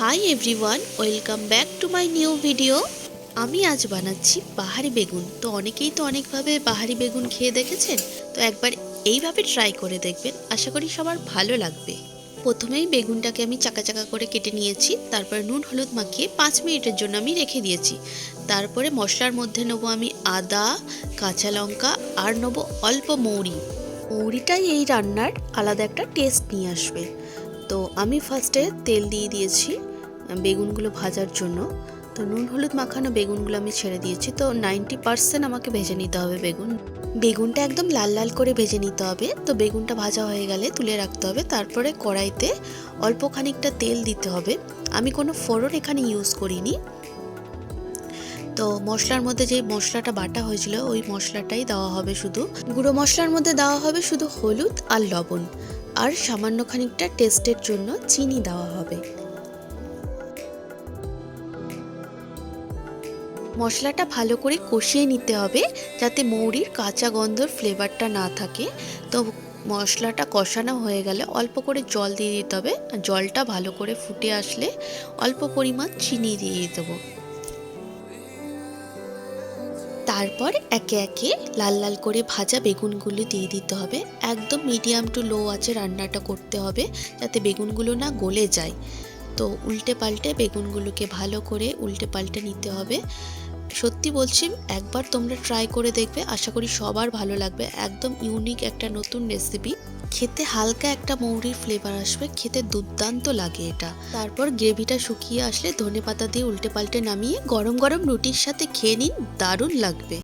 Hi everyone, welcome back to my new video. আমি আজ বানাচ্ছি বাহারি বেগুন। তো অনেকেই তো অনেকভাবে বাহারি বেগুন খেয়ে দেখেছেন, তো একবার এইভাবে ট্রাই করে দেখবেন, আশা করি সবার ভালো লাগবে। প্রথমেই বেগুনটাকে আমি চাকা চাকা করে কেটে নিয়েছি, তারপর নুন হলুদ মাখিয়ে 5 মিনিটের জন্য আমি রেখে দিয়েছি। তারপরে মশলার মধ্যে নেবো আমি আদা, কাঁচা লঙ্কা আর নেবো অল্প মৌরি। মৌরিটাই এই রান্নার আলাদা একটা টেস্ট নিয়ে আসবে। তো আমি ফার্স্টে তেল দিয়ে দিয়েছি বেগুনগুলো ভাজার জন্য। তো নুন হলুদ মাখানো বেগুনগুলো আমি ছেড়ে দিয়েছি। তো 90% আমাকে ভেজে নিতে হবে বেগুনটা একদম লাল লাল করে ভেজে নিতে হবে। তো বেগুনটা ভাজা হয়ে গেলে তুলে রাখতে হবে। তারপরে কড়াইতে অল্প খানিকটা তেল দিতে হবে। আমি কোনো ফোড়ন এখানে ইউজ করিনি। তো মশলার মধ্যে যে মশলাটা বাটা হয়েছিল ওই মশলাটাই দেওয়া হবে, শুধু গুঁড়ো মশলার মধ্যে দেওয়া হবে শুধু হলুদ আর লবণ, আর সামান্য খানিকটা টেস্টের জন্য চিনি দেওয়া হবে। মশলাটা ভালো করে কষিয়ে নিতে হবে যাতে মৌরির কাঁচা গন্ধর ফ্লেভারটা না থাকে। তো মশলাটা কষানো হয়ে গেলে অল্প করে জল দিয়ে দিতে হবে। জলটা ভালো করে ফুটে আসলে অল্প পরিমাণ চিনি দিয়ে দেবো। তারপর একে একে লাল লাল করে ভাজা বেগুনগুলো দিয়ে দিতে হবে। একদম মিডিয়াম টু লো আঁচে রান্নাটা করতে হবে যাতে বেগুনগুলো না গলে যায়। তো উল্টে পাল্টে বেগুনগুলোকে ভালো করে উল্টে পাল্টে নিতে হবে। সত্যি বলছি, একবার তোমরা ট্রাই করে দেখবে, আশা করি সবার ভালো লাগবে। একদম ইউনিক একটা নতুন রেসিপি, খেতে হালকা একটা মৌরির ফ্লেভার আসবে, খেতে দুর্দান্ত লাগে এটা। তারপর গ্রেভিটা শুকিয়ে আসলে ধনেপাতা দিয়ে উল্টে পাল্টে নামিয়ে গরম গরম রুটির সাথে খেয়ে নিন, দারুণ লাগবে।